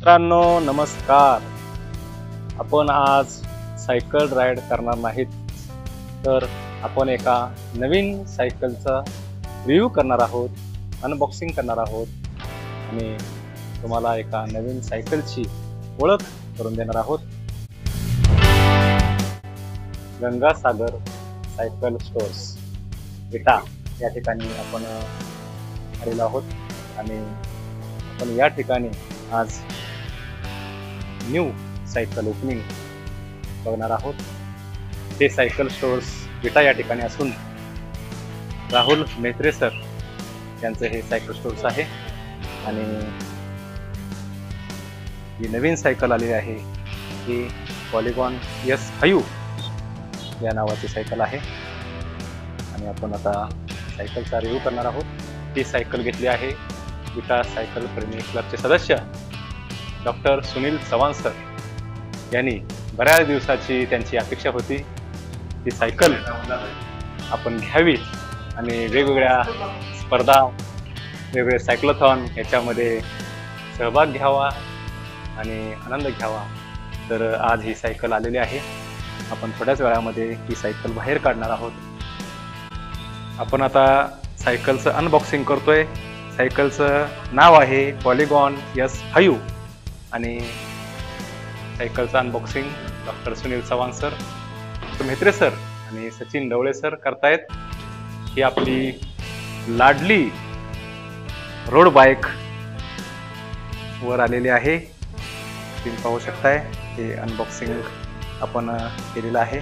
मित्रांनो नमस्कार. आपण आज सायकल राईड करणार नाहीत, तर आपण एका नवीन सायकलचा रिव्ह्यू करणार आहोत, अनबॉक्सिंग करणार आहोत आणि तुम्हाला एका नवीन सायकलची ओळख करून देणार आहोत. गंगासागर सायकल स्टोअर्स विटा या ठिकाणी आपण आलेलो आहोत आणि आपण या ठिकाणी आज न्यू सायकल ओपनिंग बघणार आहोत. हे सायकल स्टोअर्स विटा या ठिकाणी असून राहुल मेहत्रे सर यांचं हे सायकल स्टोअर्स आहे आणि ही नवीन सायकल आलेली आहे ही पॉलिगॉन S5 या नावाची सायकल आहे आणि आपण आता सायकलचा रिव्ह्यू करणार आहोत. ही सायकल घेतली आहे विटा सायकल प्रेमी क्लबचे सदस्य डॉक्टर सुनील चव्हाण सर यांनी. बऱ्याच दिवसाची त्यांची अपेक्षा होती ती सायकल आपण घ्यावी आणि वेगवेगळ्या स्पर्धा वेगवेगळे सायक्लोथॉन याच्यामध्ये सहभाग घ्यावा आणि आनंद घ्यावा. तर आज ही सायकल आलेली आहे. आपण थोड्याच वेळामध्ये ही सायकल बाहेर काढणार आहोत. आपण आता सायकलचं अनबॉक्सिंग करतोय. सायकलचं नाव आहे पॉलिगॉन S5 आणि सायकलचं unboxing doctor Sunil Chavan sir, doctor Mehtre sir आणि सचिन ढवळे सर करतायत. ही आपली लाडली रोड बाईक वर आलेली आहे. तुम्ही पाहू शकताय हे अनबॉक्सिंग आपण केलेलं आहे.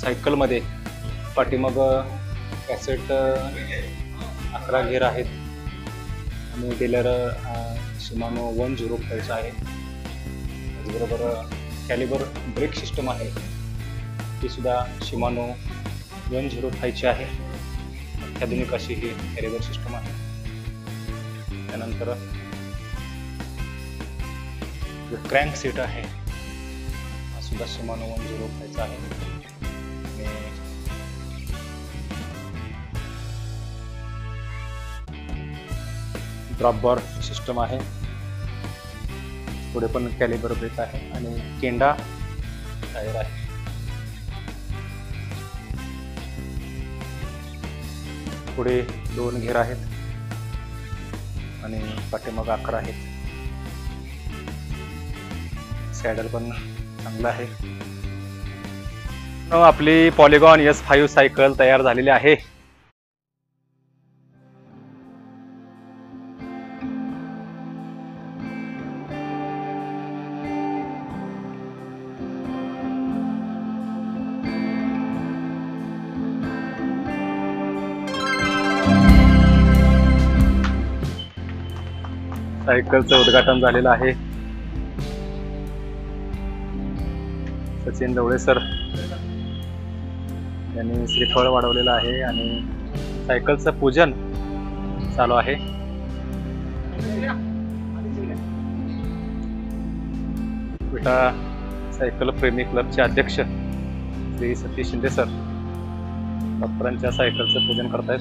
सायकलमध्ये पाठीमाग कॅसेट 11 गिअर आहेत आणि डीलर शिमानो 105 आहे. त्याचबरोबर कॅलिबर ब्रेक सिस्टम आहे, ती सुद्धा शिमानो 105 ची आहे. अत्याधुनिक अशी ही कॅलिबर सिस्टम आहे. त्यानंतर जो क्रँक सीट आहे हा सुद्धा शिमानो 105 चा आहे. ड्रॉप बार सिस्टम आहे, पुढे पण कॅलिबर ब्रेक आहे आणि केंडा टायर आहे. पुढे 2 गिअर आहेत आणि पाठीमाग 11 आहेत. सॅडल पण चांगला आहे. आपली पॉलिगॉन S5 सायकल तयार झालेली आहे. सायकलचं उद्घाटन झालेलं आहे. सचिन ढवळे सर यांनी श्रीफळ वाढवलेलं आहे आणि सायकलचं पूजन चालू आहे. विटा सायकल प्रेमी क्लबचे अध्यक्ष श्री सतीश शिंदे सर डॉक्टरांच्या सायकलचं पूजन करतायत.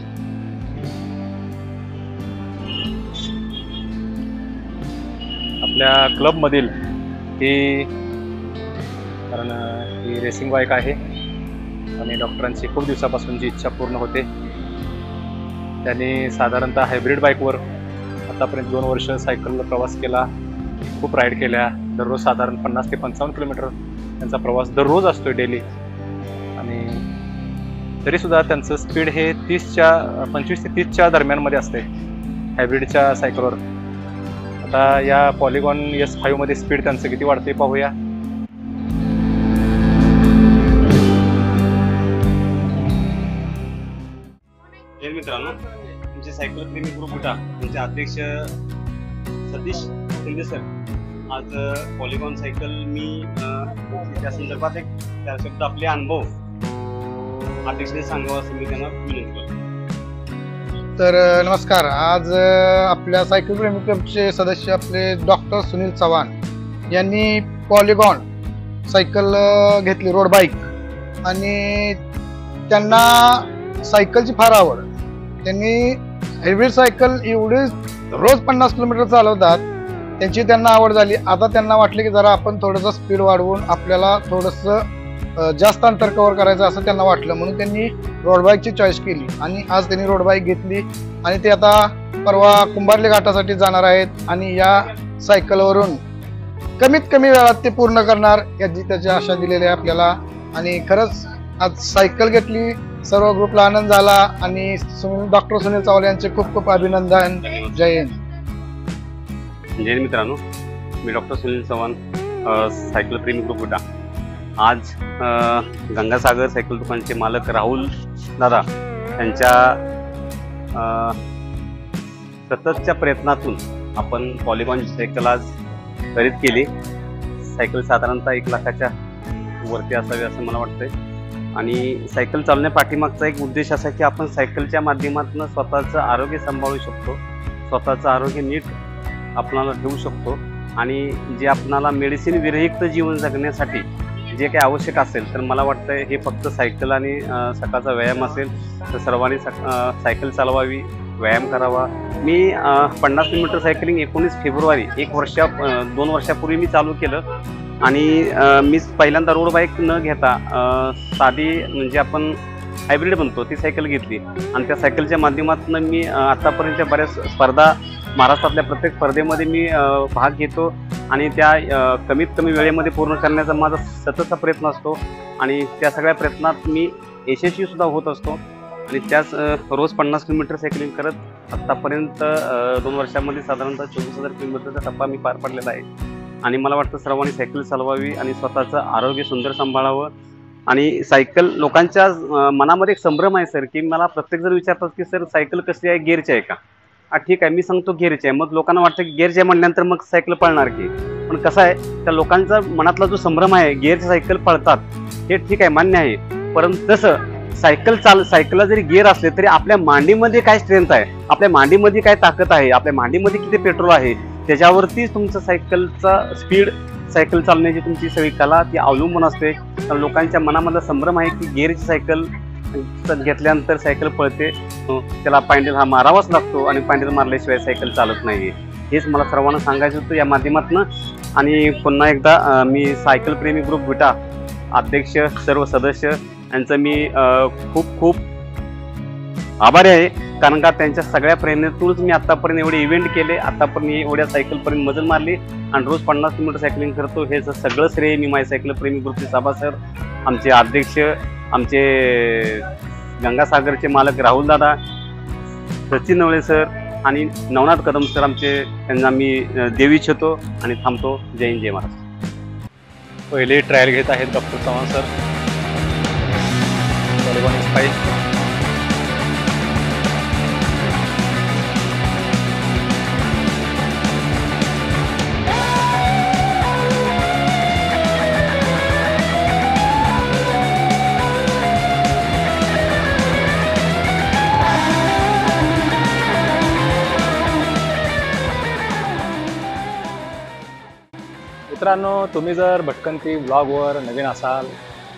आपल्या क्लब मधील ही कारण ही रेसिंग बाईक आहे आणि डॉक्टरांची खूप दिवसापासूनची इच्छा पूर्ण होते. त्यांनी साधारणतः हायब्रिड बाईकवर आतापर्यंत 2 वर्ष सायकलला प्रवास केला. खूप राईड केल्या. दररोज साधारण 50 ते 55 किलोमीटर त्यांचा प्रवास दररोज असतोय डेली. आणि तरीसुद्धा त्यांचं स्पीड हे 25 ते 30च्या दरम्यानमध्ये असते हायब्रिडच्या सायकलवर. आता या पॉलिगॉन S5 मध्ये स्पीड त्यांचं किती वाढते पाहूया. मित्रांनो, तुमचे सायकल प्रेमी ग्रुप विटा तुमचे अध्यक्ष सतीश शिंदे सर आज पॉलिगॉन सायकल मी त्या संदर्भात एक 4 शब्द आपले अनुभव अध्यक्षाने सांगावं असं मी त्यांना विनंती करतो. तर नमस्कार. आज आपल्या सायकल प्रेमी क्लबचे सदस्य आपले डॉक्टर सुनील चव्हाण यांनी पॉलिगॉन सायकल घेतली, रोड बाईक, आणि त्यांना सायकलची फार आवड. त्यांनी हायब्रिड सायकल एवढी रोज 50 किलोमीटर चालवतात, त्यांना आवड झाली. आता त्यांना वाटले की जरा आपण थोडंसं स्पीड वाढवून आपल्याला थोडंसं जास्त अंतर कव्हर करायचं असं त्यांना वाटलं, म्हणून त्यांनी रोड बाईकची चॉईस केली आणि आज त्यांनी रोड बाईक घेतली आणि ते आता परवा कुंभारली घाटासाठी जाणार आहेत आणि या सायकलवरून कमीत कमी वेळात ते पूर्ण करणार याची त्याची आशा दिलेली आहे आपल्याला. आणि खरंच आज सायकल घेतली, सर्व ग्रुपला आनंद झाला आणि डॉक्टर सुनील चव्हाण यांचे खूप खूप अभिनंदन. जय हिंद. जय हिंद मित्रांनो, मी डॉक्टर सुनील चव्हाण सायकल प्रेमी ग्रुप विटा. आज गंगासागर सायकल दुकानचे मालक राहुल दादा यांच्या सततच्या प्रयत्नातून आपण पॉलिगॉन सायकल आज खरेदी केली. सायकल साधारणतः 1 लाखाच्या वरती असावी असं मला वाटतंय. आणि सायकल चालवण्या पाठीमागचा एक उद्देश असा की आपण सायकलच्या माध्यमातून स्वतःचं आरोग्य सांभाळू शकतो, स्वतःचं आरोग्य नीट आपणाला ठेवू शकतो आणि जे आपणाला मेडिसिन विरहित जीवन जगण्यासाठी जे काही आवश्यक असेल तर मला वाटतं हे फक्त सायकल आणि सकाळचा व्यायाम असेल तर सर्वांनी सायकल चालवावी, व्यायाम करावा. मी 50 किलोमीटर सायकलिंग 19 फेब्रुवारी 2 वर्षापूर्वी मी चालू केलं आणि मी पहिल्यांदा रोड बाईक न घेता साधी म्हणजे आपण हायब्रिड बनतो ती सायकल घेतली आणि त्या सायकलच्या माध्यमातून मी आतापर्यंतच्या बऱ्याच स्पर्धा महाराष्ट्रातल्या प्रत्येक स्पर्धेमध्ये मी भाग घेतो आणि त्या कमीत कमी वेळेमध्ये पूर्ण करण्याचा माझा सततचा प्रयत्न असतो आणि त्या सगळ्या प्रयत्नात मी यशस्वी सुद्धा होत असतो आणि त्याच रोज 50 किलोमीटर सायकलिंग करत आत्तापर्यंत 2 वर्षांमध्ये साधारणतः 24,000 किलोमीटरचा टप्पा मी पार पडलेला आहे. आणि मला वाटतं सर्वांनी सायकल चालवावी आणि स्वतःचं आरोग्य सुंदर सांभाळावं आणि सायकल लोकांच्या मनामध्ये एक संभ्रम आहे सर, की मला प्रत्येक जण विचारतात की सर सायकल कशी आहे, गिअरची आहे का? ठीक आहे, मी सांगतो गिअरची आहे. मग लोकांना वाटतं की गिअरची आहे म्हणल्यानंतर मग सायकल पळणार की. पण कसं आहे, त्या लोकांचा मनातला जो संभ्रम आहे, गिअरची सायकल पळतात हे ठीक आहे, मान्य आहे. परंतु तसं सायकलला जरी गिअर असले तरी आपल्या मांडीमध्ये काय स्ट्रेंथ आहे, आपल्या मांडीमध्ये काय ताकद आहे, आपल्या मांडीमध्ये किती पेट्रोल आहे, त्याच्यावरती तुमचं सायकलचा स्पीड, सायकल चालण्याची तुमची सगळी कला ती अवलंबून असते. तर लोकांच्या मनामधला संभ्रम आहे की गिअरची सायकल घेतल्यानंतर सायकल पळते, त्याला पॅन्डल हा मारावाच लागतो आणि पॅन्डल मारल्याशिवाय सायकल चालत नाही. हेच मला सर्वांना सांगायचं होतं या माध्यमातून. आणि पुन्हा एकदा मी सायकल प्रेमी ग्रुप विटा अध्यक्ष, सर्व सदस्य यांचं मी खूप खूप आभारी आहे. कारण का त्यांच्या सगळ्या प्रेरणेतूनच मी आतापर्यंत एवढे इव्हेंट केले, आतापर्यंत एवढ्या सायकलपर्यंत मजल मारली आणि रोज 50 किलोमीटर सायकलिंग करतो. हे सगळं श्रेय मी माझ्या सायकल प्रेमी ग्रुपचे सभा सर, आमचे अध्यक्ष, आमचे गंगासागरचे मालक राहुल दादा, सचिन नवळे सर आणि नवनाथ कदम सर, आमचे त्यांना मी देऊ इच्छितो आणि थांबतो. जय हिंद, जय महाराष्ट्र. पहिले ट्रायल घेत आहेत doctor Chavan sir. Polygon spice मित्रांनो, तुम्ही जर भटकंती ब्लॉगवर नवीन असाल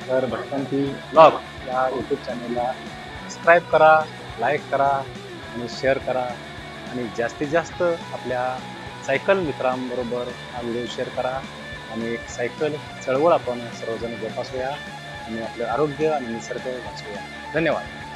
तर भटकंती ब्लॉग या यूट्यूब चॅनलला सबस्क्राईब करा, लाईक करा आणि शेअर करा आणि जास्तीत जास्त आपल्या सायकल मित्रांबरोबर हा व्हिडिओ शेअर करा आणि एक सायकल चळवळ आपण सर्वजण जोपासूया आणि आपलं आरोग्य आणि निसर्ग वाचवूया. धन्यवाद.